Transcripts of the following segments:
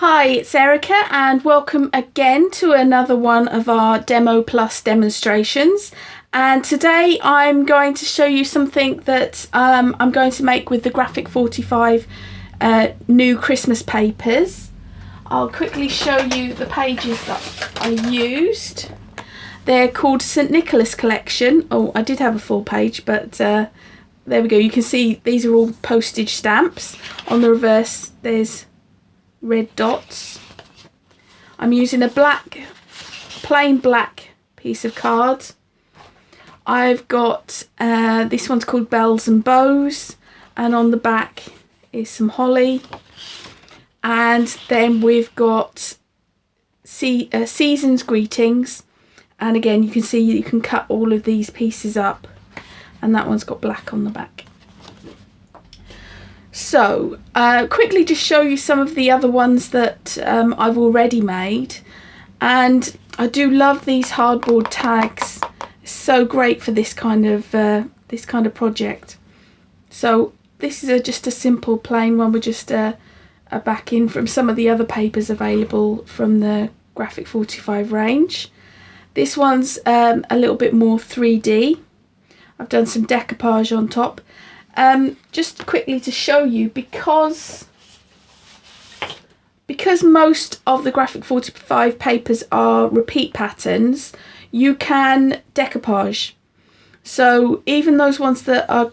Hi, it's Erica and welcome again to another one of our DemoPlus demonstrations. And today I'm going to show you something that I'm going to make with the Graphic 45 new Christmas papers. I'll quickly show you the pages that I used. They're called St. Nicholas Collection. Oh, I did have a full page, but there we go. You can see these are all postage stamps. On the reverse there's red dots. I'm using a plain black piece of card. I've got this one's called Bells and Bows, and on the back is some holly, and then we've got season's greetings, and again you can see you can cut all of these pieces up, and that one's got black on the back. So quickly just show you some of the other ones that I've already made, and I do love these hardboard tags. It's so great for this kind of project. So this is just a simple plain one with just a backing from some of the other papers available from the Graphic 45 range. This one's a little bit more 3D. I've done some decoupage on top. Just quickly to show you, because most of the Graphic 45 papers are repeat patterns, you can decoupage. So even those ones that are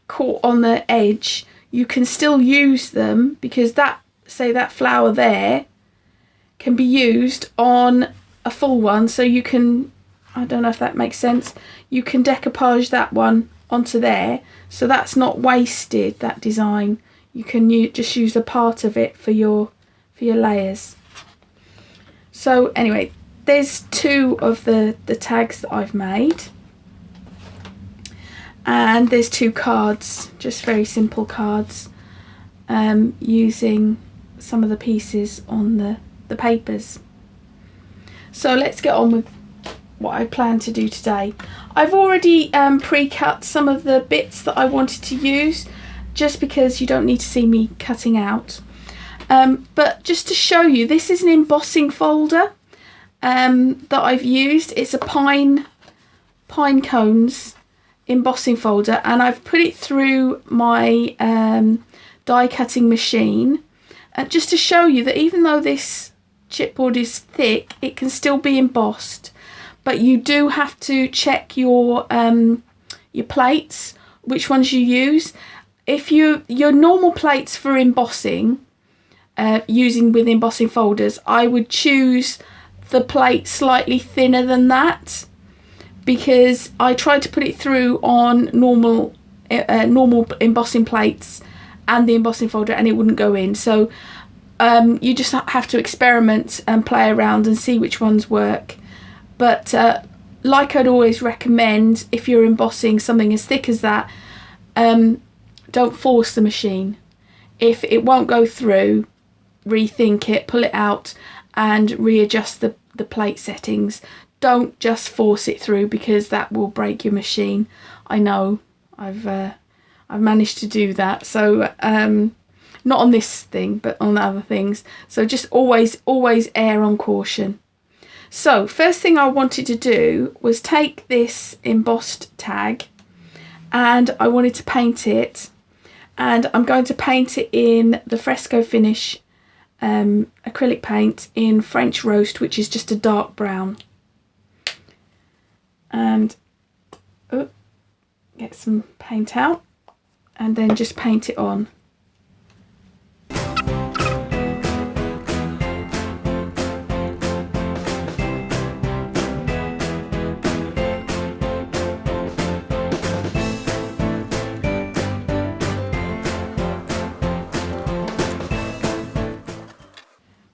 caught on the edge, you can still use them, because that flower there can be used on a full one. So you can, I don't know if that makes sense, you can decoupage that one onto there, so that's not wasted, that design. You can just use a part of it for your layers. So anyway, there's two of the tags that I've made, and there's two cards, just very simple cards, using some of the pieces on the papers. So let's get on with what I plan to do today. I've already pre-cut some of the bits that I wanted to use, just because you don't need to see me cutting out. But just to show you, this is an embossing folder that I've used. It's a pine cones embossing folder, and I've put it through my die cutting machine, just to show you that even though this chipboard is thick, it can still be embossed. But you do have to check your plates, which ones you use. If your normal plates for embossing, using with embossing folders, I would choose the plate slightly thinner than that, because I tried to put it through on normal embossing plates and the embossing folder, and it wouldn't go in. So you just have to experiment and play around and see which ones work. But like I'd always recommend, if you're embossing something as thick as that, don't force the machine. If it won't go through, rethink it, pull it out and readjust the plate settings. Don't just force it through, because that will break your machine. I know, I've managed to do that. So not on this thing, but on other things. So just always err on caution. So first thing I wanted to do was take this embossed tag, and I wanted to paint it, and I'm going to paint it in the Fresco Finish acrylic paint in French Roast, which is just a dark brown. And get some paint out, and then just paint it on.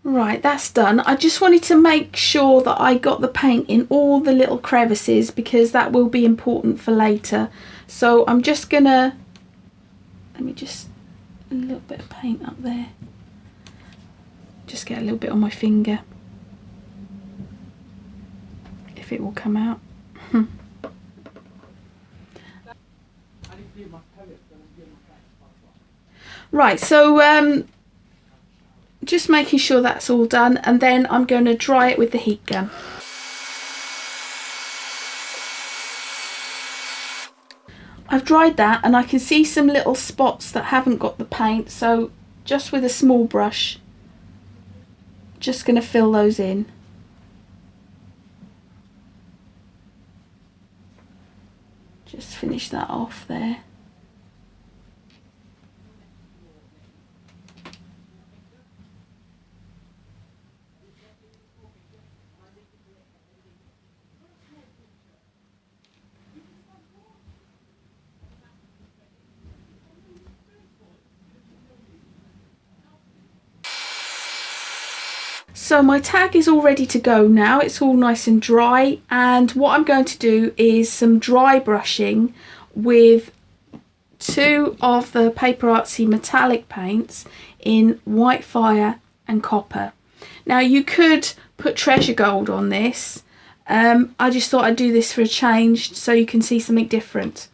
Right, that's done. I just wanted to make sure that I got the paint in all the little crevices, because that will be important for later. So I'm just gonna, let me just, a little bit of paint up there. Just get a little bit on my finger, if it will come out. Right, so Just making sure that's all done, and then I'm going to dry it with the heat gun. I've dried that and I can see some little spots that haven't got the paint, so just with a small brush, just going to fill those in. Just finish that off there. So my tag is all ready to go now. It's all nice and dry, and what I'm going to do is some dry brushing with two of the Paper Artsy metallic paints in white fire and copper. Now you could put treasure gold on this. I just thought I'd do this for a change so you can see something different.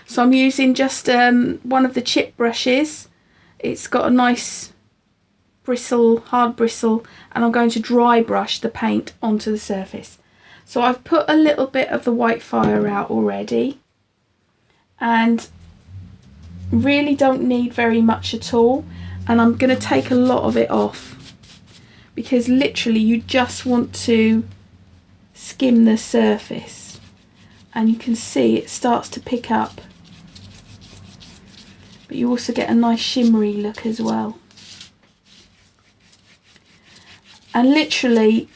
So I'm using just one of the chip brushes. It's got a nice bristle, hard bristle, and I'm going to dry brush the paint onto the surface. So I've put a little bit of the white fire out already, and really don't need very much at all, and I'm going to take a lot of it off because literally you just want to skim the surface, and you can see it starts to pick up, but you also get a nice shimmery look as well. And literally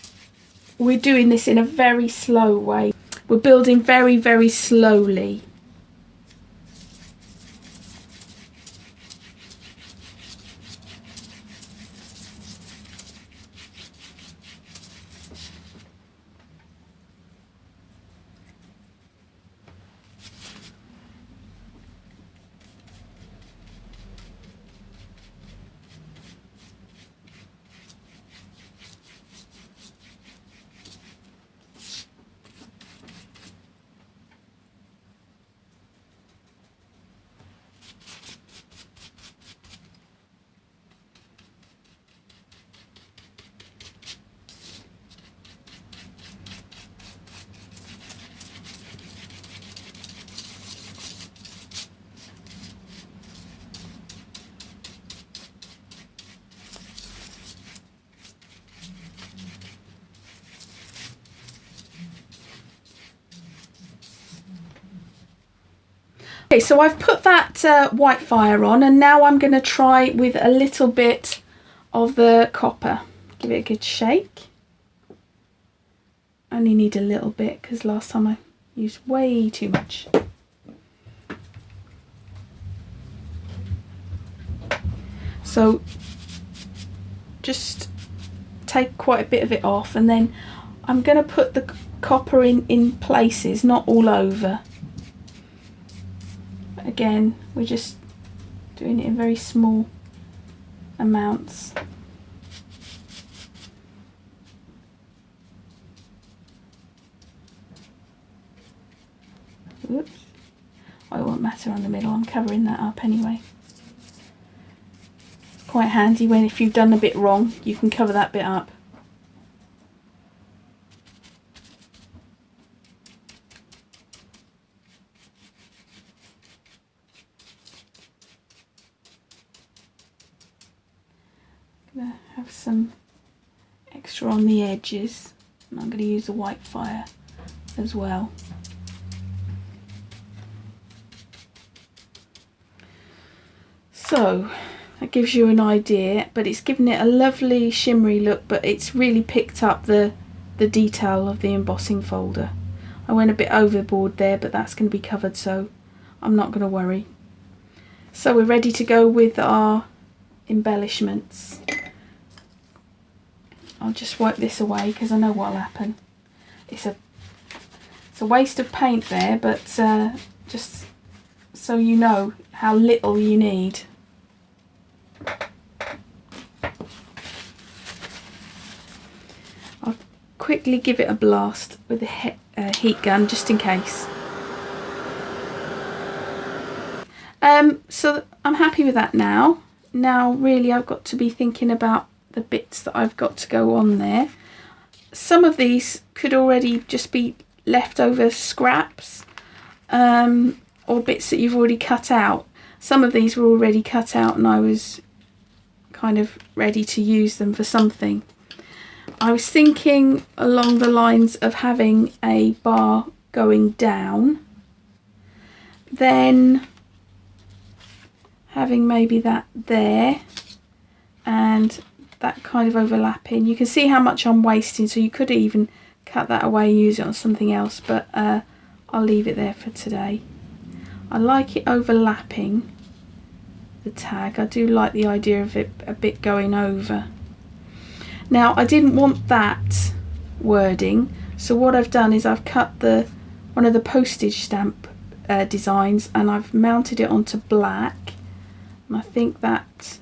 we're doing this in a very slow way. We're building very, very slowly. Okay, so I've put that white fire on, and now I'm going to try with a little bit of the copper. Give it a good shake. Only need a little bit because last time I used way too much. So just take quite a bit of it off, and then I'm going to put the copper in places, not all over. Again, we're just doing it in very small amounts. Oops. Oh, it won't matter on the middle, I'm covering that up anyway. It's quite handy when if you've done a bit wrong, you can cover that bit up. Have some extra on the edges, and I'm going to use the white fire as well. So that gives you an idea, but it's given it a lovely shimmery look, but it's really picked up the detail of the embossing folder. I went a bit overboard there, but that's going to be covered, so I'm not going to worry. So we're ready to go with our embellishments. I'll just wipe this away because I know what'll happen. It's a waste of paint there, but just so you know how little you need. I'll quickly give it a blast with a heat gun just in case. So I'm happy with that now. Now really I've got to be thinking about the bits that I've got to go on there. Some of these could already just be leftover scraps or bits that you've already cut out. Some of these were already cut out and I was kind of ready to use them for something. I was thinking along the lines of having a bar going down, then having maybe that there and that kind of overlapping. You can see how much I'm wasting, so you could even cut that away and use it on something else, but I'll leave it there for today. I like it overlapping the tag. I do like the idea of it a bit going over. Now I didn't want that wording, so what I've done is I've cut one of the postage stamp designs and I've mounted it onto black, and I think that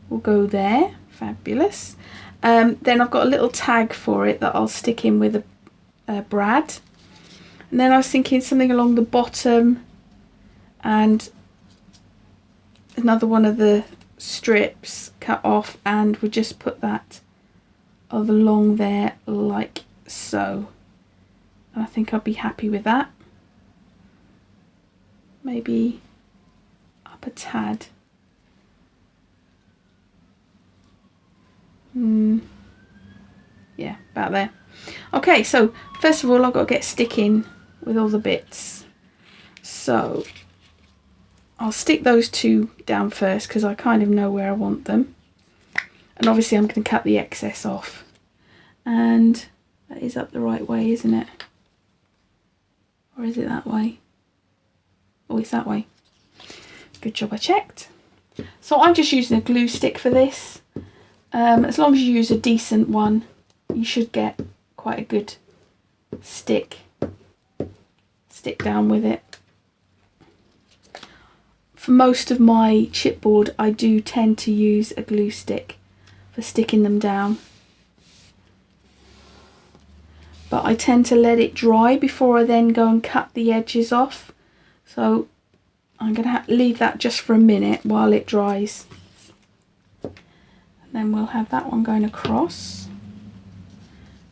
will go there. Fabulous. Then I've got a little tag for it that I'll stick in with a brad, and then I was thinking something along the bottom and another one of the strips cut off, and we just put that along there like so. And I think I'll be happy with that. Maybe up a tad. Yeah, about there. Okay, so first of all I've got to get sticking with all the bits. So I'll stick those two down first because I kind of know where I want them. And obviously I'm going to cut the excess off. And that is up the right way, isn't it? Or is it that way? Oh, it's that way. Good job I checked. So I'm just using a glue stick for this. As long as you use a decent one, you should get quite a good stick down with it. For most of my chipboard, I do tend to use a glue stick for sticking them down. But I tend to let it dry before I then go and cut the edges off. So I'm going to leave that just for a minute while it dries. And then we'll have that one going across.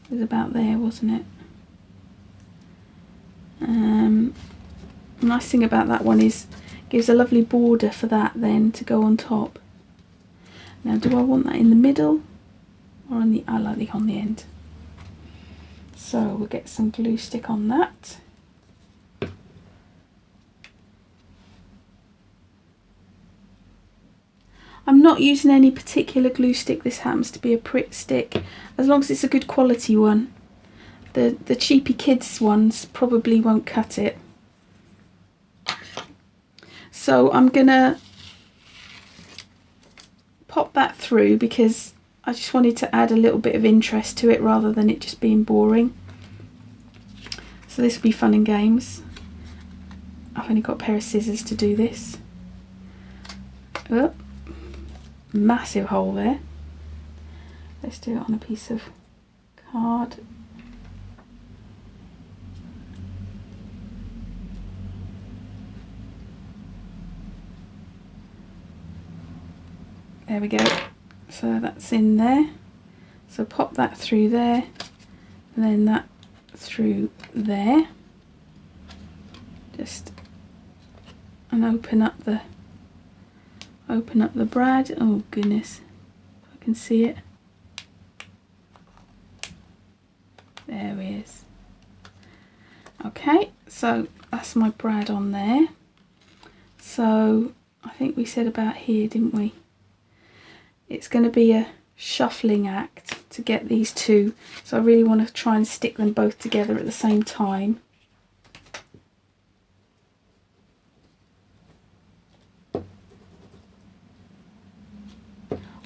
It was about there, wasn't it? The nice thing about that one is it gives a lovely border for that then to go on top. Now, do I want that in the middle or on the? I like it on the end. So we'll get some glue stick on that. I'm not using any particular glue stick. This happens to be a Pritt stick, as long as it's a good quality one. The cheapy kids ones probably won't cut it. So I'm gonna pop that through because I just wanted to add a little bit of interest to it rather than it just being boring. So this will be fun and games. I've only got a pair of scissors to do this. Oh, massive hole there. Let's do it on a piece of card. There we go. So that's in there. So pop that through there, and then that through there. Just and open up the brad. Oh goodness, if I can see it. There he is. Okay, so that's my brad on there. So I think we said about here, didn't we? It's going to be a shuffling act to get these two, so I really want to try and stick them both together at the same time.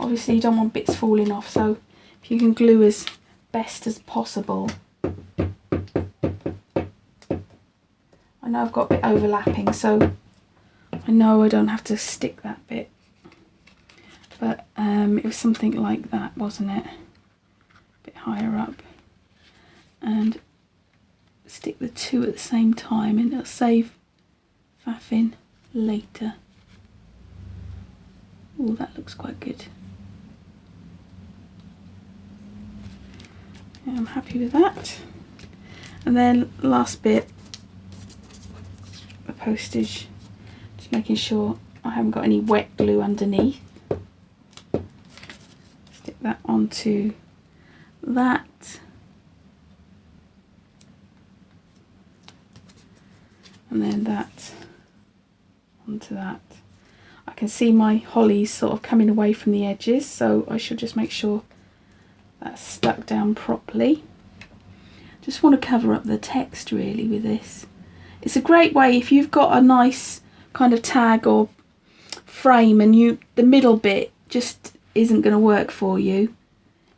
Obviously you don't want bits falling off, so if you can glue as best as possible. I know I've got a bit overlapping, so I know I don't have to stick that bit. But it was something like that, wasn't it? A bit higher up. And stick the two at the same time, and it'll save faffing later. Oh, that looks quite good. Yeah, I'm happy with that. And then last bit, the postage, just making sure I haven't got any wet glue underneath. Stick that onto that. And then that onto that. I can see my hollies sort of coming away from the edges, so I should just make sure that's stuck down properly. Just want to cover up the text really with this. It's a great way if you've got a nice kind of tag or frame and the middle bit just isn't going to work for you.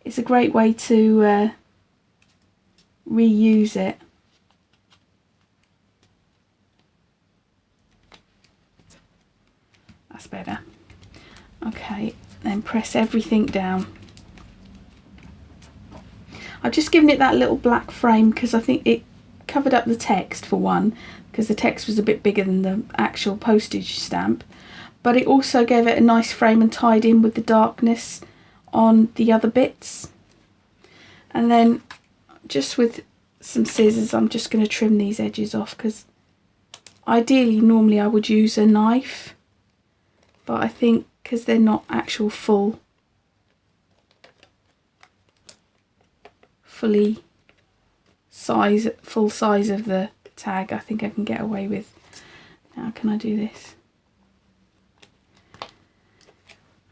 It's a great way to reuse it. That's better. Okay, then press everything down. I've just given it that little black frame because I think it covered up the text for one, because the text was a bit bigger than the actual postage stamp, but it also gave it a nice frame and tied in with the darkness on the other bits. And then just with some scissors I'm just going to trim these edges off, because ideally normally I would use a knife, but I think because they're not actual full size of the tag, I think I can get away with. Now can I do this?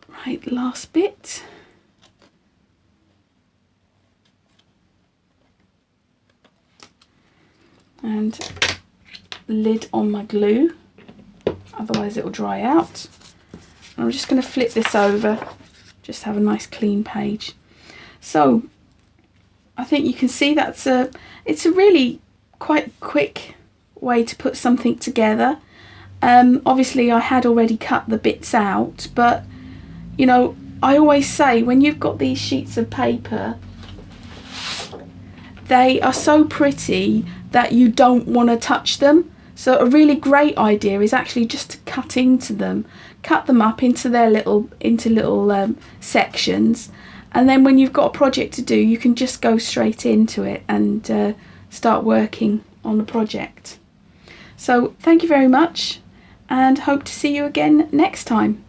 Right, last bit. And lid on my glue, otherwise it will dry out. I'm just going to flip this over, just have a nice clean page. So I think you can see it's a really quite quick way to put something together. Obviously I had already cut the bits out, but you know, I always say when you've got these sheets of paper, they are so pretty that you don't want to touch them. So a really great idea is actually just to cut into them, cut them up into their little sections, and then when you've got a project to do, you can just go straight into it and start working on the project. So thank you very much, and hope to see you again next time.